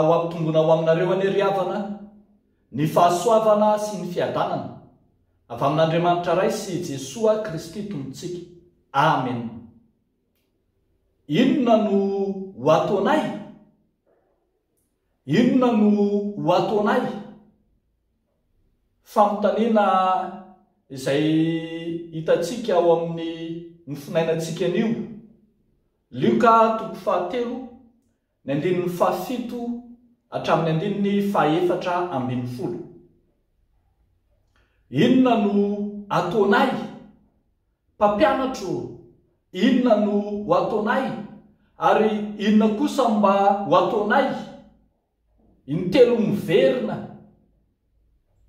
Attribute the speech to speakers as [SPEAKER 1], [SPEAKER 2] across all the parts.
[SPEAKER 1] ho ampitombona ho aminareo any ry havana ny fahasoavana sy ny fiadanana avy amin'Andriamanitra ray sy Jesoa Kristy tompontsika. Amen. Inona no ho ataonay? Inona no ho ataonay? Fanontaniana izay hitantsika ao amin'ny finainantsika anio. Luka 7:7 hatramin'ny 7:4. Inona no ataonay? Mpampianatro, inona no ho ataonay? Ary inona kosa mba ho ataonay? Intelo miverina.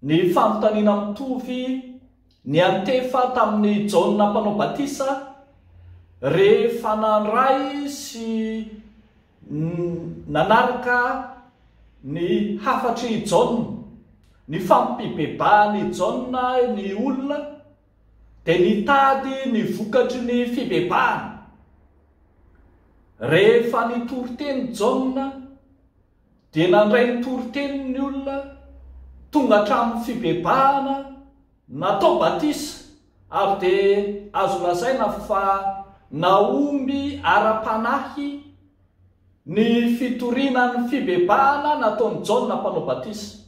[SPEAKER 1] Ny fanontaniana mitovy ny antefa tamin'ny Jaona mpanao batisa rehefa nandray sy nanaraka ny hafatry Jaona, ny fampibebahany Jaona ny olona dia nitady ny vokatry ny fibebahana. Rehefa nitory-teny Jaona dia nandray ny tory-teny ny olona tonga hatramin'ny fibebahana, natao batisa, ary dia azo lazaina fa naomby ara-panahy ny fitorianany fibebahana nataon'ny Jaona mpanao batisa.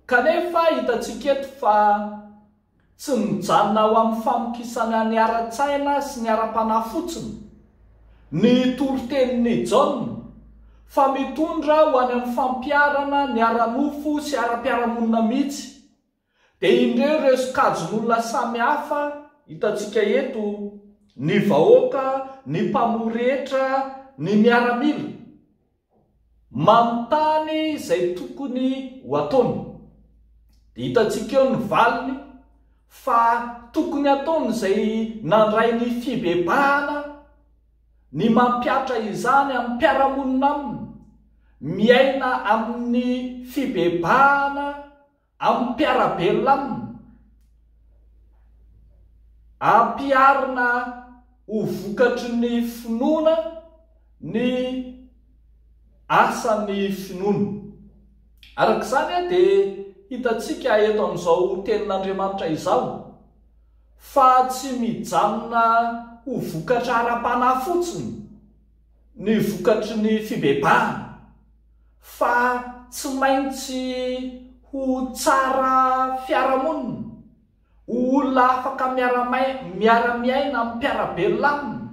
[SPEAKER 1] Kanefa hitantsika eto fa tsy mijanona ao amin'ny famokisana ny ara-tsaina sy ny ara-panahy fotsiny ny tory-tenin'ny Jaona, fa mitondra ho any amin'ny fampiarana ny ara-nofo sy ara-piaramonina mihitsy. Dia indreo ireo sokajin'olona samy hafa hitantsika eto, ny vahoaka, ny mpamoretra, ny miaramila, manontany izay tokony ho ataony. Dia hitantsika eo ny valiny fa tokony ataony izay nandray ny fibebahana, ny mampiatra izany amin'ny mpiaramonina aminy, miaina amin'ny fibebahana, amin'ny mpiarabelona aminy, ampiarina ho vokatry ny finoana ny asan'ny finoana. Arak'izany dia hitantsika eto amin'izao tenin'Andriamanitra izao fa tsy mijanona ho vokatra ara-panahy fotsiny ny vokatry ny fibebahana, fa tsy maintsy ho tsara fiaramonina, ho olona afaka miara-miaina amin'ny mpiarabelona aminy,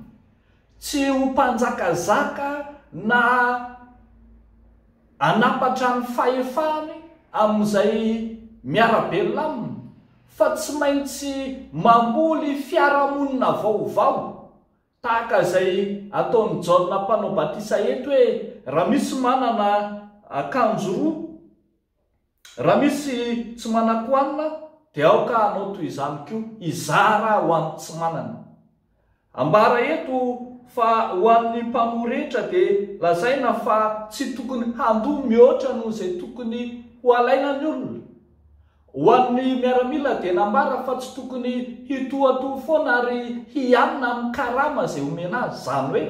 [SPEAKER 1] tsy ho mpanjakazaka na anapatra ny fahefany amin'izay miarabelona aminy, fa tsy maintsy mamboly fiaramonina vaovao, tahaka izay ataon'ny Jaona mpanao batisa eto hoe raha misy manana akanjo roa, raha misy tsy manan-kohanina dia aoka anao toy izany koa, izara ho an'ny tsy manana. Ambara eto fa ho an'ny mpamoretra dia lazaina fa tsy tokony handoa mihoatra noho izay tokony ho alaina ny olona. Ho an'ny miaramila dia nambara fa tsy tokony hitohatoha foana ary hianina amin'ny karama izay omena azy. Izany hoe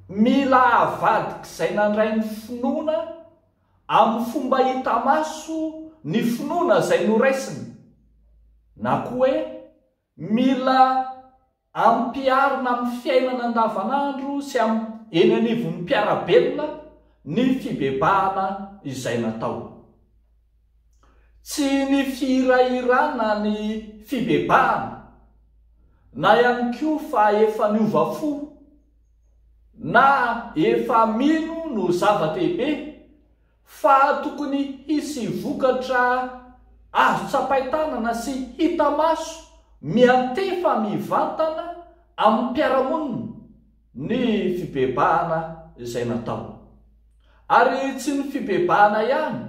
[SPEAKER 1] mila avadika izay nandray ny finoana amin'ny fomba hita maso ny finoana izay noraisiny, na koa hoe mila ampiarina amin'ny fiainana andavanandro sy eny anivon'ny mpiarabelona ny fibebahana izay natao. Tsy ny fihirahirana ny fibebahana, na ihany koa fa efa niova fo na efa mino no zava-dehibe, fa tokony hisy vokatra azo tsapain-tanana sy hita maso miantefa mivantana amin'ny mpiaramonina ny fibebahana izay natao. Ary tsy ny fibebahana ihany,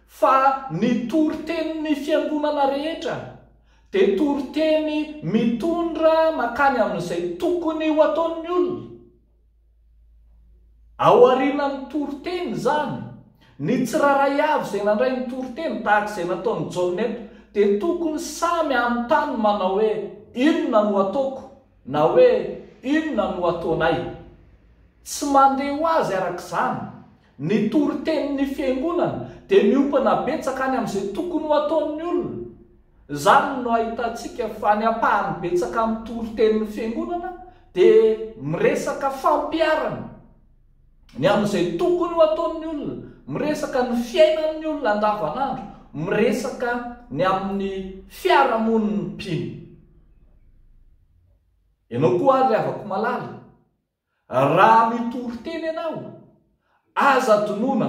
[SPEAKER 1] fa ny tory-tenin'ny fiangonana rehetra dia tory-teny mitondra makany amin'izay tokony ho ataon'ny olona. Ao aorianan'ny tory-teny izany, ny tsiraray avy izay nandray ny tory-teny tahaka izay nataon'ny Jaona eto, dia tokony samy anontany manao hoe inona no ataoko, na hoe inona no ataonay. tsy mandeha ho azy arak'izany ny torotenin'ny fiangonana dia miompana betsaka any amin'izay tokony ho ataon'ny olona. Izany no ahitantsika fa ny apahany betsaka amin'ny torotenin'ny fiangonana dia miresaka fampiarana ny amin'izay tokony ho ataon'ny olona, miresaka ny fiainan'ny olona andavanandro, miresaka ny amin'ny fiarahamoniny mpino. Ianao koa ary avako malala, raha mitory-teny ianao, aza adinoina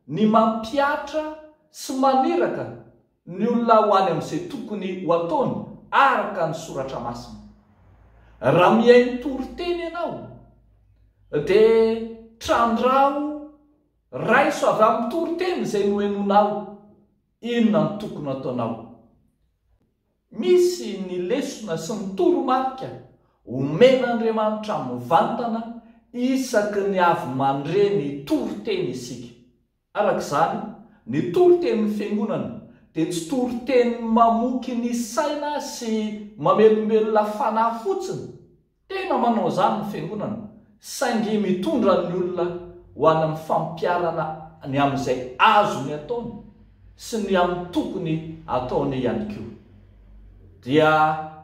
[SPEAKER 1] ny mampiatra sy maniraka ny olona ho any amin'izay tokony ho ataony araka ny soratra masina. Raha mihaino tory-teny ianao dia trandraho raiso avy amin'ny tory-teny izay nohenonao, inona ny tokony ataonao. Misy ny lesona sy ny toromarika omen'Andriamanitra mivantana isaky ny avy mandre ny tory-teny isika. Arak'izany, ny tory-tenin'ny fiangonana dia tsy tory-teny mamoky ny saina sy mamelombelona fanahy fotsiny. Tena manao izany ny fiangonana, saingy mitondra ny olona ho any amin'ny fampiarana ny amin'izay azony ataony sy ny amin'ny tokony ataony ihany koa. Dia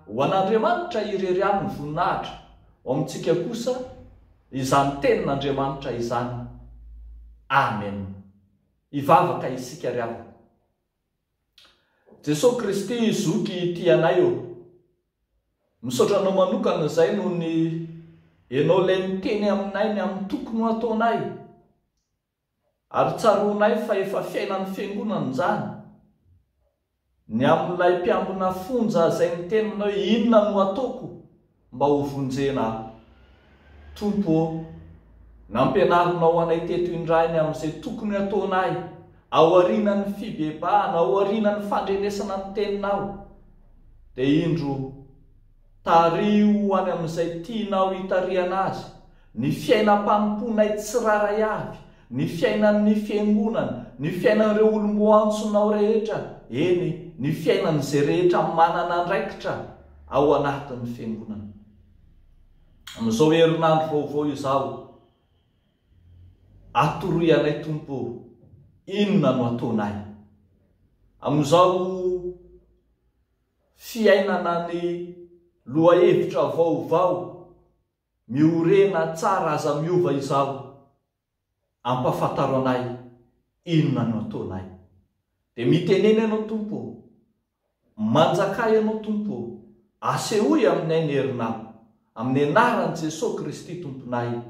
[SPEAKER 1] ho an'Andriamanitra irery any ny voninahitra, ho amintsika kosa izany tenin'Andriamanitra izany. Amen. Ivavaka isika ry avana. Jesosy Kristy zoky tianay eo. Misaotra anao manokana izay noho ny ianao ilay miteny aminay ny amin'ny tokony ho ataonay. Ary tsaroanay fa efa fiainan'ny fiangonana izany. Ny amin'ilay mpiambina fonja izay niteninao inona no ataoko mba ho vonjena. Tompo, nampianarinao anay teto indray ny amin'izay tokony ataonay, ao aorianan'ny fibebahana, ao aorianan'ny fandrenesana ny teninao. Dia indro tario any amin'izay tianao hitariana azy, ny fiainam-panomponay tsiraray avy, ny fiainan'ny fiangonana, ny fiainan'ireo olombo antsonao rehetra, eny, ny fiainan'izay rehetra manana andraikitra ao anatin'ny fiangonana. Amin'izao herinandro vaovao izao, atoroy anay Tompo, inona no ataonay. Amin'izao fiainana ny lohahevitra vaovao, miorena tsara aza miova izao, ampafantaro anay inona no ataonay. Dia miteneny ianao Tompo, manjakay ianao Tompo, asehoy aminay ny herinao, amin'ny anaran'i Jesosy Kristy Tomponay.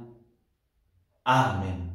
[SPEAKER 1] Amen.